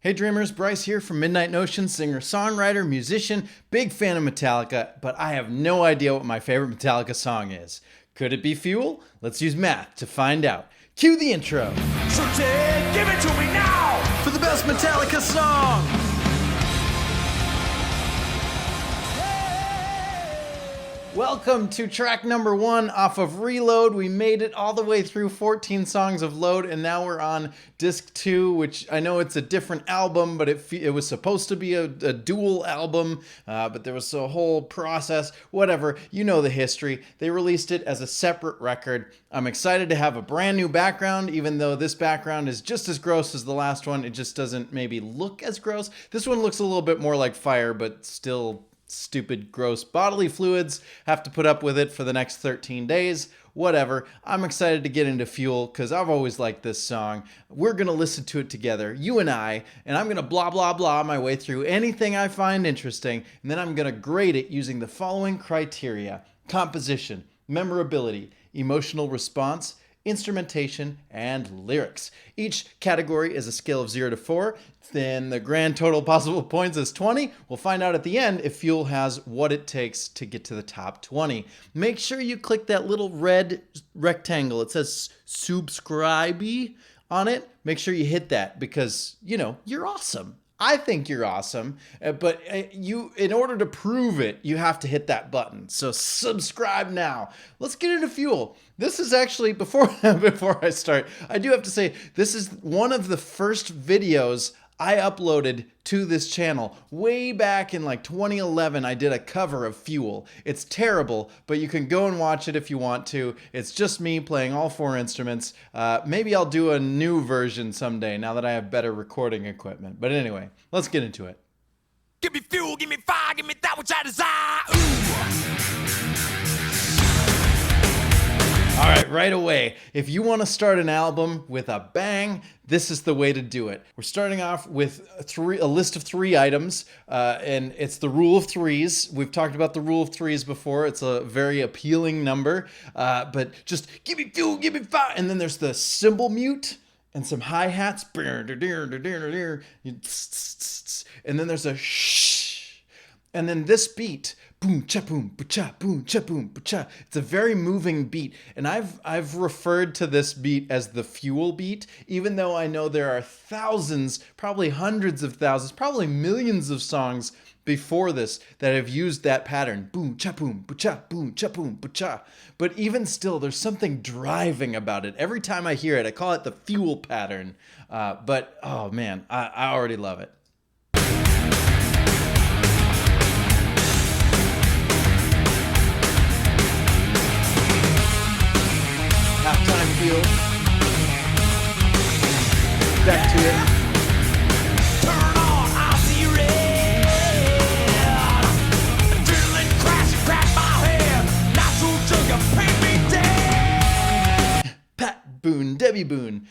Hey dreamers, Bryce here from Midnight Notion, singer, songwriter, musician, big fan of Metallica, but I have no idea what my favorite Metallica song is. Could it be Fuel? Let's use math to find out. Cue the intro. So Ted, give it to me now! For the best Metallica song! Welcome to track number 1 off of Reload. We made it all the way through 14 songs of Load, and now we're on disc 2, which I know it's a different album, but it was supposed to be a dual album, but there was a whole process, whatever. You know the history. They released it as a separate record. I'm excited to have a brand new background, even though this background is just as gross as the last one. It just doesn't maybe look as gross. This one looks a little bit more like fire, but still stupid, gross bodily fluids. Have to put up with it for the next 13 days. Whatever. I'm excited to get into Fuel because I've always liked this song. We're going to listen to it together, you and I'm going to blah, blah, blah my way through anything I find interesting, and then I'm going to grade it using the following criteria: composition, memorability, emotional response, instrumentation, and lyrics. Each category is a scale of 0 to 4. Then the grand total possible points is 20. We'll find out at the end if Fuel has what it takes to get to the top 20. Make sure you click that little red rectangle. It says subscribe on it. Make sure you hit that because, you're awesome. I think you're awesome, but in order to prove it, you have to hit that button. So subscribe now. Let's get into Fuel. This is actually, before I start, I do have to say, this is one of the first videos I uploaded to this channel. Way back in 2011, I did a cover of Fuel. It's terrible, but you can go and watch it if you want to. It's just me playing all 4 instruments. Maybe I'll do a new version someday now that I have better recording equipment. But anyway, let's get into it. Give me fuel, give me fire, give me that which I desire. Ooh. All right away. If you want to start an album with a bang, this is the way to do it. We're starting off with a list of 3 items, and it's the rule of threes. We've talked about the rule of threes before. It's a very appealing number, but just give me fuel, give me fire. And then there's the cymbal mute and some hi-hats. And then there's a shh. And then this beat, boom cha boom cha boom cha boom cha. It's a very moving beat, and I've referred to this beat as the Fuel beat, even though I know there are thousands, probably hundreds of thousands, probably millions of songs before this that have used that pattern. Boom cha boom cha boom cha boom cha. But even still, there's something driving about it. Every time I hear it, I call it the Fuel pattern. But oh man, I already love it. Halftime feel. Back to it. Turn on, I see red. Adrenaline crack my head. Natural sugar, paint me dead. Pat Boone, Debbie Boone.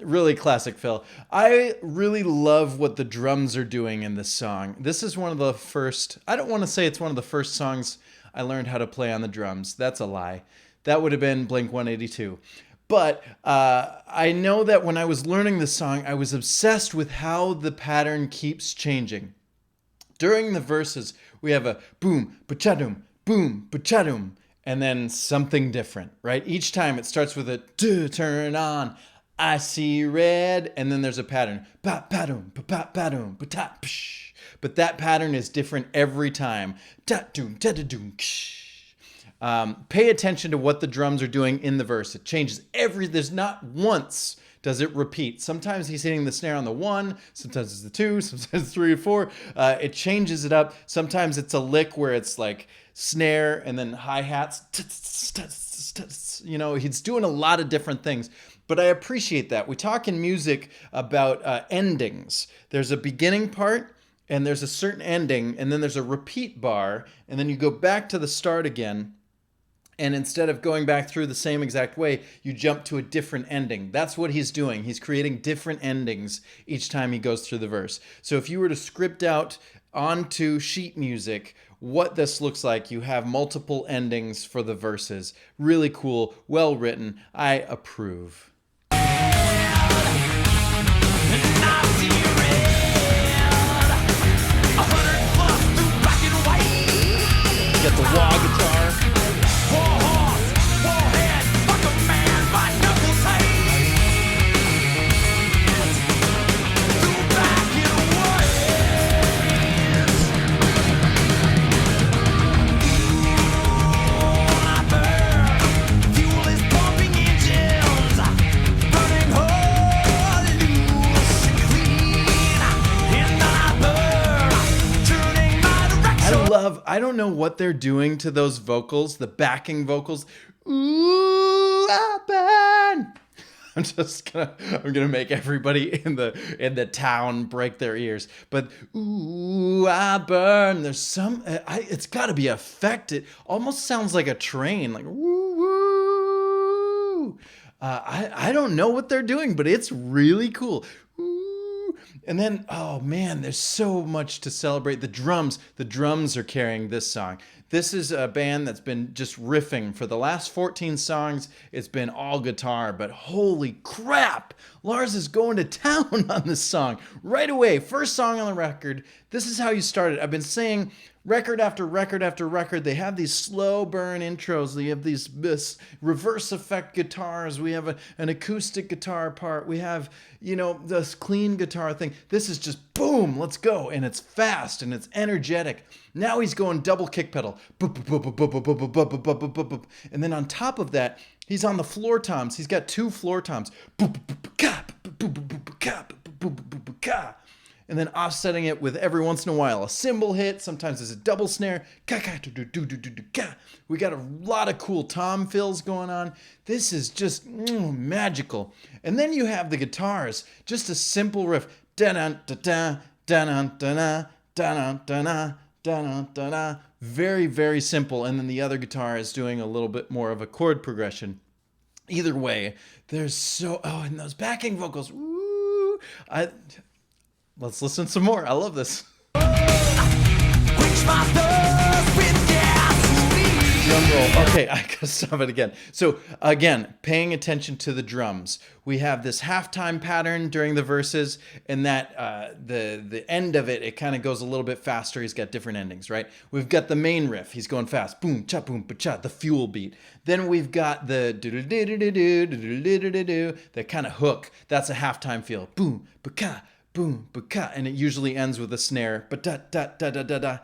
Really classic Phil. I really love what the drums are doing in this song. This is one of the first, I don't want to say it's one of the first songs I learned how to play on the drums. That's a lie. That would have been Blink-182. But I know that when I was learning this song, I was obsessed with how the pattern keeps changing. During the verses, we have a boom, ba-cha-doom, boom, ba-cha-doom, and then something different, right? Each time it starts with a turn on, I see red, and then there's a pattern. Ba-ba-doom, ba-ba-doom, ba-ta-psh. But that pattern is different every time. Ta-doom, ta-da-doom, ksh. Pay attention to what the drums are doing in the verse. It changes there's not once does it repeat. Sometimes he's hitting the snare on the 1, sometimes it's the 2, sometimes it's 3 or 4. It changes it up. Sometimes it's a lick where it's like snare and then hi-hats. He's doing a lot of different things. But I appreciate that. We talk in music about endings. There's a beginning part, and there's a certain ending, and then there's a repeat bar, and then you go back to the start again. And instead of going back through the same exact way, you jump to a different ending. That's what he's doing. He's creating different endings each time he goes through the verse. So if you were to script out onto sheet music what this looks like, you have multiple endings for the verses. Really cool, well written. I approve. I see red. I don't know what they're doing to those vocals, the backing vocals. Ooh, I burn. I'm gonna make everybody in the town break their ears. But ooh, I burn. There's some. It's got to be affected. Almost sounds like a train, like woo woo. I don't know what they're doing, but it's really cool. Ooh. And then, oh man, there's so much to celebrate. The drums are carrying this song. This is a band that's been just riffing for the last 14 songs. It's been all guitar, but holy crap, Lars is going to town on this song right away. First song on the record. This is how you start it. I've been saying record after record after record, they have these slow burn intros. They have this reverse effect guitars. We have an acoustic guitar part. We have, this clean guitar thing. This is just boom, let's go. And it's fast and it's energetic. Now he's going double kick pedal. And then on top of that, he's on the floor toms. He's got two floor toms. And then offsetting it with every once in a while a cymbal hit. Sometimes there's a double snare. We got a lot of cool tom fills going on. This is just magical. And then you have the guitars. Just a simple riff. Very, very simple. And then the other guitar is doing a little bit more of a chord progression. Either way, and those backing vocals. Woo! Let's listen some more. I love this. Drum roll. Okay, I gotta stop it again. So again, paying attention to the drums. We have this halftime pattern during the verses, and that the end of it kind of goes a little bit faster. He's got different endings, right? We've got the main riff. He's going fast. Boom, cha, boom, cha, the fuel beat. Then we've got the that kind of hook. That's a halftime feel. Boom, ba-ka, boom, ba-ka, and it usually ends with a snare. Ba-da-da-da-da-da-da.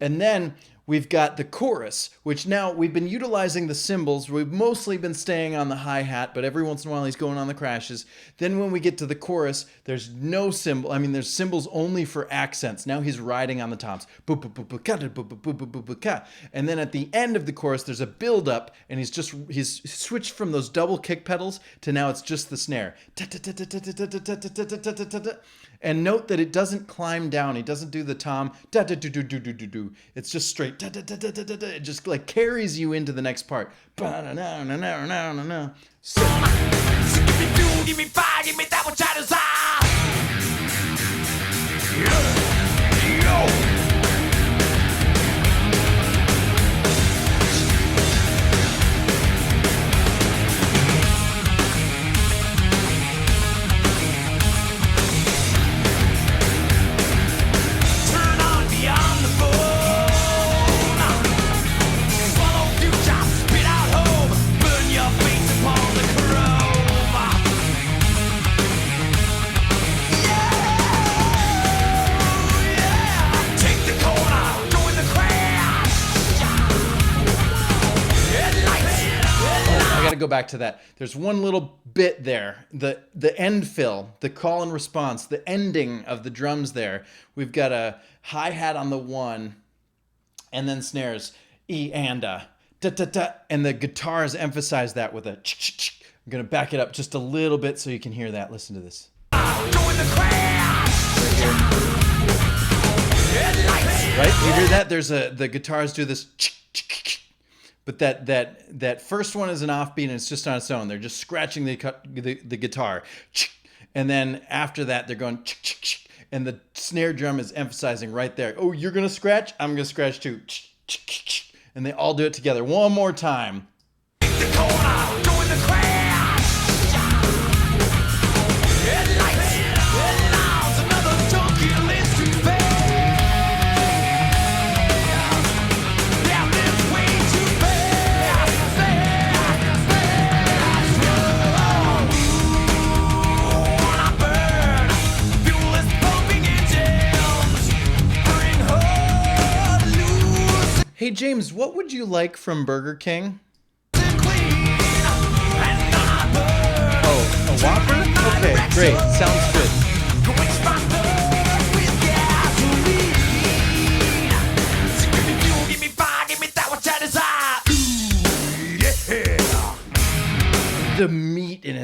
And then we've got the chorus, which now we've been utilizing the cymbals. We've mostly been staying on the hi-hat, but every once in a while he's going on the crashes. Then when we get to the chorus, there's no cymbal. There's cymbals only for accents. Now he's riding on the toms. And then at the end of the chorus, there's a build-up, and he's switched from those double kick pedals to now it's just the snare. And note that it doesn't climb down. He doesn't do the tom. It's just straight. It just like carries you into the next part. So, Give me fire, give me that which I desire. Yo. Go back to that. There's one little bit there, the end fill, the call and response, the ending of the drums there. We've got a hi-hat on the one, and then snares, E and a, da da da, and the guitars emphasize that with a ch-ch-ch. I'm gonna back it up just a little bit so you can hear that. Listen to this. Right you hear that? There's the guitars do this ch-ch-ch. But that first one is an offbeat and it's just on its own. They're just scratching the guitar. And then after that, they're going, and the snare drum is emphasizing right there. Oh, you're going to scratch? I'm going to scratch too. And they all do it together. One more time. Hey James, what would you like from Burger King? Oh, a Whopper? Okay, great. Sounds good.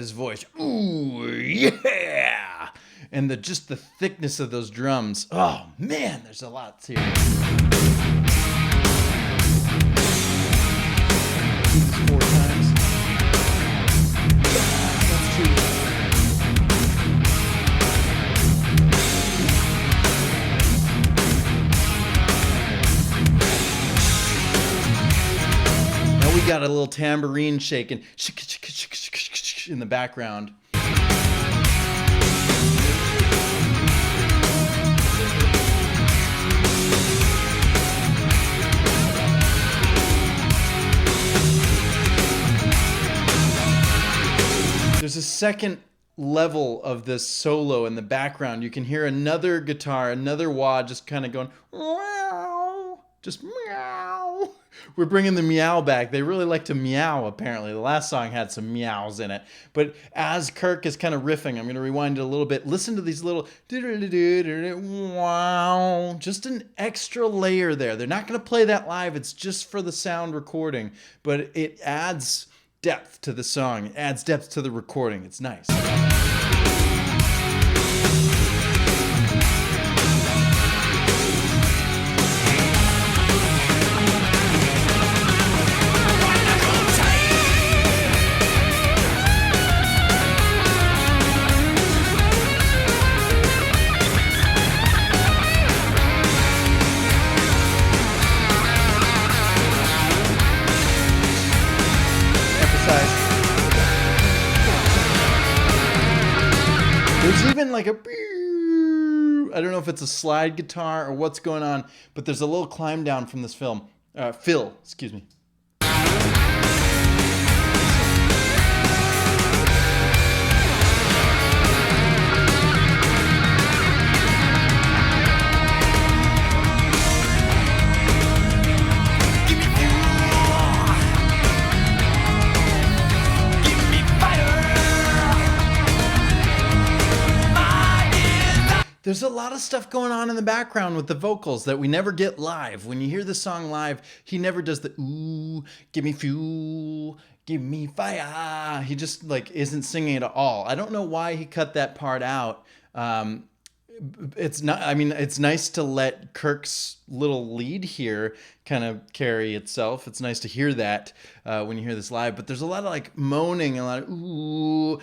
his voice. Ooh, yeah. And just the thickness of those drums. Oh, man, there's a lot here. Four times. That's two. Now we got a little tambourine shaking in the background. There's a second level of this solo in the background. You can hear another guitar, another wah just kind of going, meow, just meow. We're bringing the meow back. They really like to meow, apparently. The last song had some meows in it. But as Kirk is kind of riffing, I'm going to rewind it a little bit. Listen to these little wow. Just an extra layer there. They're not going to play that live. It's just for the sound recording. But it adds depth to the song. It adds depth to the recording. It's nice. There's even like a, I don't know if it's a slide guitar or what's going on, but there's a little climb down from this fill, excuse me. There's a lot of stuff going on in the background with the vocals that we never get live. When you hear the song live, he never does the ooh, give me fuel, give me fire. He just like isn't singing it at all. I don't know why he cut that part out. It's not, I mean, it's nice to let Kirk's little lead here kind of carry itself. It's nice to hear that when you hear this live, but there's a lot of like moaning, a lot of ooh,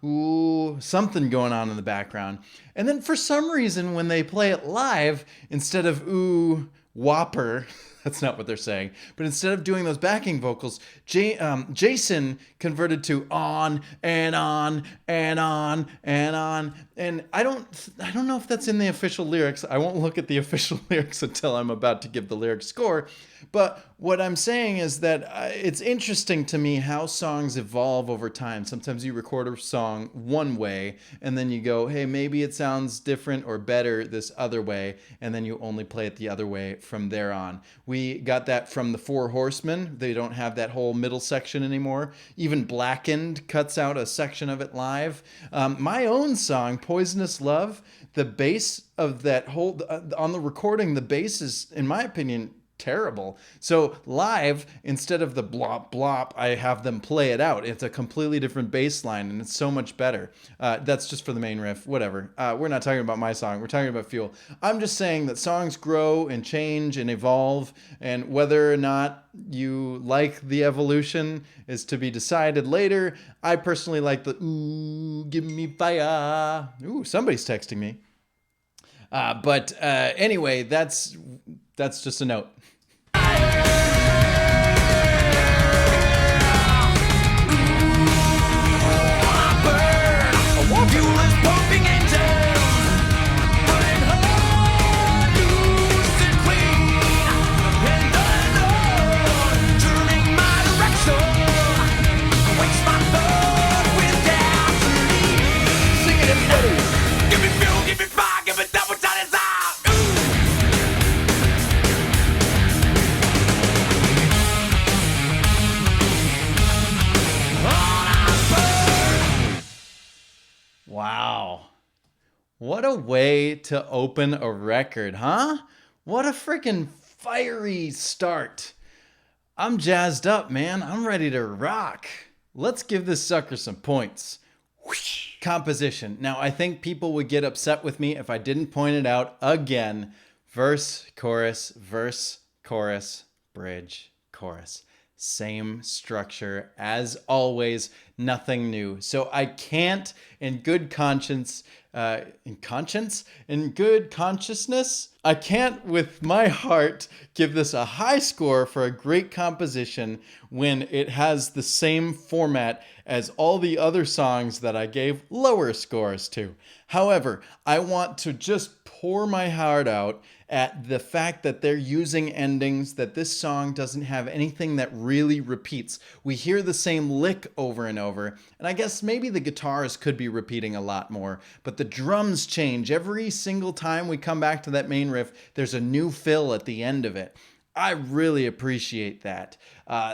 ooh, something going on in the background. And then for some reason, when they play it live, instead of ooh, whopper, that's not what they're saying. But instead of doing those backing vocals, Jason converted to on and on and on and on. And I don't know if that's in the official lyrics. I won't look at the official lyrics until I'm about to give the lyric score. But what I'm saying is that it's interesting to me how songs evolve over time. Sometimes you record a song one way, and then you go, hey, maybe it sounds different or better this other way, and then you only play it the other way from there on. We got that from the Four Horsemen. They don't have that whole middle section anymore. Even Blackened cuts out a section of it live. My own song, Poisonous Love, the bass of that whole, on the recording, the bass is, in my opinion, terrible. So live, instead of the blop blop, I have them play it out. It's a completely different bass line, and it's so much better. That's just for the main riff, whatever. We're not talking about my song. We're talking about Fuel. I'm just saying that songs grow and change and evolve, and whether or not you like the evolution is to be decided later. I personally like the ooh, give me fire. Ooh, somebody's texting me. But anyway, that's just a note. Wow. What a way to open a record, huh? What a freaking fiery start. I'm jazzed up, man. I'm ready to rock. Let's give this sucker some points. Whoosh. Composition. Now, I think people would get upset with me if I didn't point it out again. Verse, chorus, bridge, chorus. Same structure as always, nothing new. So I can't, in good conscience, in good consciousness, I can't with my heart give this a high score for a great composition when it has the same format as all the other songs that I gave lower scores to. However, I want to just pour my heart out at the fact that they're using endings, that this song doesn't have anything that really repeats. We hear the same lick over and over, and I guess maybe the guitars could be repeating a lot more, but the drums change. Every single time we come back to that main riff, there's a new fill at the end of it. I really appreciate that.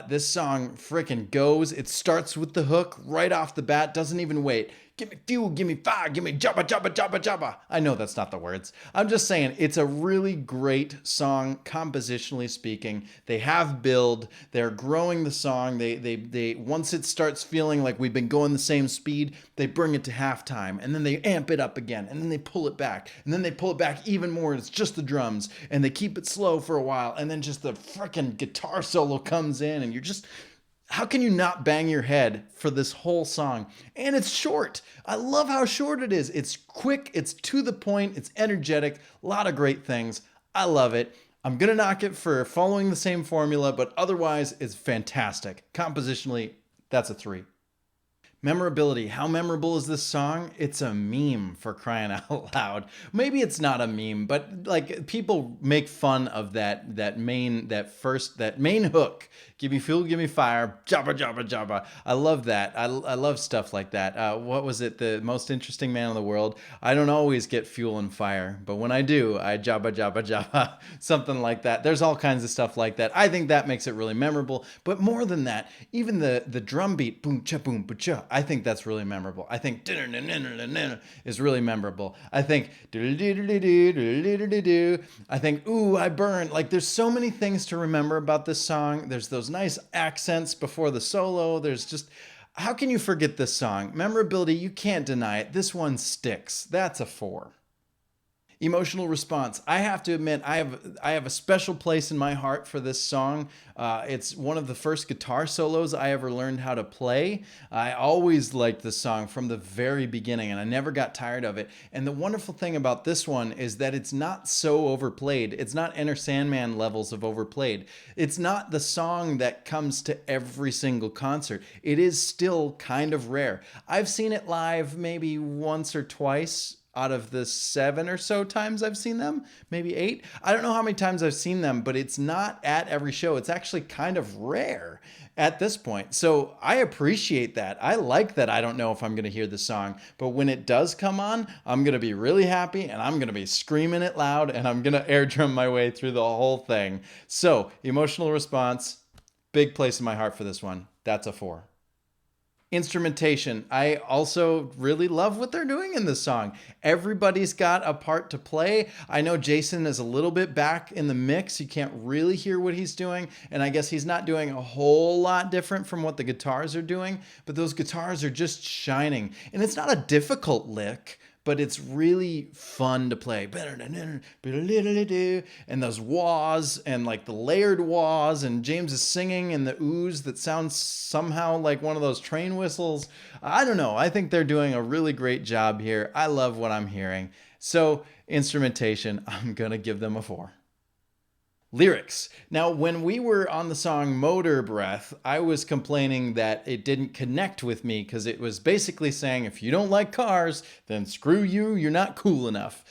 This song frickin' goes. It starts with the hook right off the bat, doesn't even wait. Give me fuel, give me fire, give me jabba, jabba, jabba, jabba. I know that's not the words. I'm just saying it's a really great song, compositionally speaking. They have build. They're growing the song. They once it starts feeling like we've been going the same speed, they bring it to halftime, and then they amp it up again, and then they pull it back, and then they pull it back even more. It's just the drums, and they keep it slow for a while, and then just the frickin' guitar solo comes in, and you're just... How can you not bang your head for this whole song? And it's short. I love how short it is. It's quick, it's to the point, it's energetic, a lot of great things. I love it. I'm gonna knock it for following the same formula, but otherwise it's fantastic. Compositionally, that's a 3. Memorability. How memorable is this song? It's a meme, for crying out loud. Maybe it's not a meme, but like people make fun of that main hook. Give me fuel, give me fire, jabba, jabba, jabba. I love that. I love stuff like that. What was it? The most interesting man in the world. I don't always get fuel and fire, but when I do, I jabba, jabba, jabba. Something like that. There's all kinds of stuff like that. I think that makes it really memorable. But more than that, even the drum beat, boom, cha, boom, ba, cha. I think that's really memorable. I think is really memorable. I think I think ooh, I burn. Like there's so many things to remember about this song. There's those nice accents before the solo. There's just, how can you forget this song? Memorability, you can't deny it. This one sticks. That's a 4. Emotional response. I have to admit, I have a special place in my heart for this song. It's one of the first guitar solos I ever learned how to play. I always liked this song from the very beginning, and I never got tired of it. And the wonderful thing about this one is that it's not so overplayed. It's not Enter Sandman levels of overplayed. It's not the song that comes to every single concert. It is still kind of rare. I've seen it live maybe once or twice out of the 7 or so times I've seen them, maybe 8. I don't know how many times I've seen them, but it's not at every show. It's actually kind of rare at this point. So I appreciate that. I like that I don't know if I'm going to hear the song, but when it does come on, I'm going to be really happy and I'm going to be screaming it loud and I'm going to air drum my way through the whole thing. So emotional response, big place in my heart for this one. That's a 4. Instrumentation. I also really love what they're doing in this song. Everybody's got a part to play. I know Jason is a little bit back in the mix. You can't really hear what he's doing. And I guess he's not doing a whole lot different from what the guitars are doing. But those guitars are just shining. And it's not a difficult lick, but it's really fun to play. And those wahs and like the layered wahs, and James is singing in the oohs that sounds somehow like one of those train whistles. I don't know. I think they're doing a really great job here. I love what I'm hearing. So instrumentation, I'm going to give them a 4. Lyrics. Now, when we were on the song Motor Breath, I was complaining that it didn't connect with me because it was basically saying, if you don't like cars, then screw you, you're not cool enough.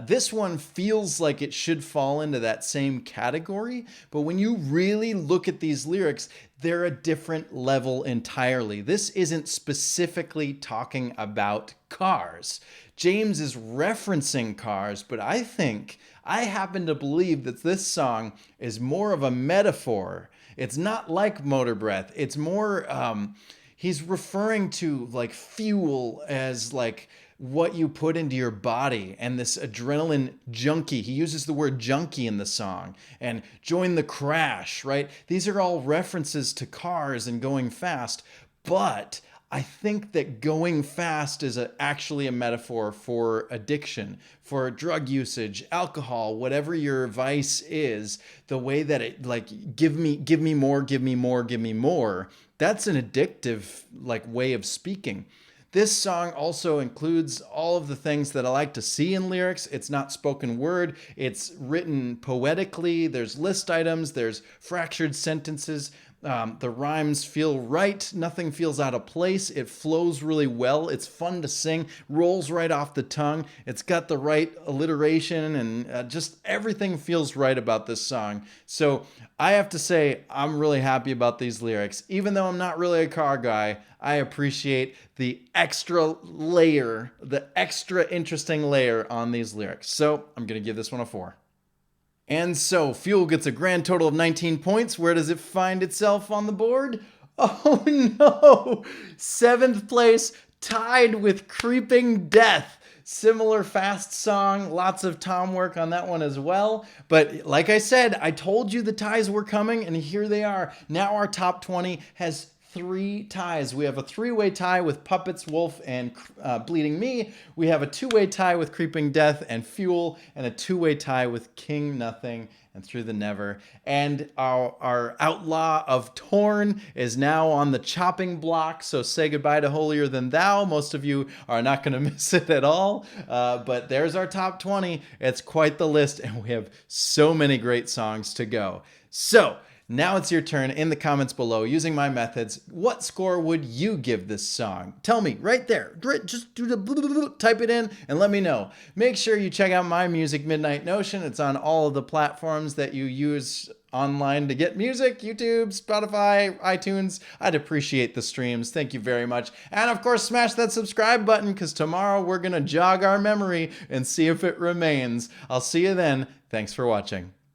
This one feels like it should fall into that same category, but when you really look at these lyrics, they're a different level entirely. This isn't specifically talking about cars. James is referencing cars, but I happen to believe that this song is more of a metaphor. It's not like Motor Breath. It's more, he's referring to like fuel as like what you put into your body and this adrenaline junkie. He uses the word junkie in the song, and join the crash, right? These are all references to cars and going fast. But I think that going fast is actually a metaphor for addiction, for drug usage, alcohol, whatever your vice is. The way that it like give me more, give me more, give me more. That's an addictive like way of speaking. This song also includes all of the things that I like to see in lyrics. It's not spoken word, it's written poetically. There's list items, there's fractured sentences. The rhymes feel right. Nothing feels out of place. It flows really well. It's fun to sing, rolls right off the tongue. It's got the right alliteration, and just everything feels right about this song. So I have to say, I'm really happy about these lyrics. Even though I'm not really a car guy, I appreciate the extra layer, the extra interesting layer on these lyrics. So I'm going to give this one a 4. And so Fuel gets a grand total of 19 points. Where does it find itself on the board? Oh no! 7th place, tied with Creeping Death. Similar fast song, lots of tom work on that one as well. But like I said, I told you the ties were coming, and here they are. Now our top 20 has 3 ties. We have a 3-way tie with Puppets, Wolf, and Bleeding Me. We have a 2-way tie with Creeping Death and Fuel, and a 2-way tie with King Nothing and Through the Never. And our outlaw of Torn is now on the chopping block, so say goodbye to Holier Than Thou. Most of you are not going to miss it at all, but there's our top 20. It's quite the list, and we have so many great songs to go. So now it's your turn in the comments below. Using my methods, what score would you give this song? Tell me right there. Just do the type it in and let me know. Make sure you check out my music, Midnight Notion. It's on all of the platforms that you use online to get music: YouTube, Spotify, iTunes. I'd appreciate the streams. Thank you very much. And of course, smash that subscribe button, because tomorrow we're going to jog our memory and see if it remains. I'll see you then. Thanks for watching.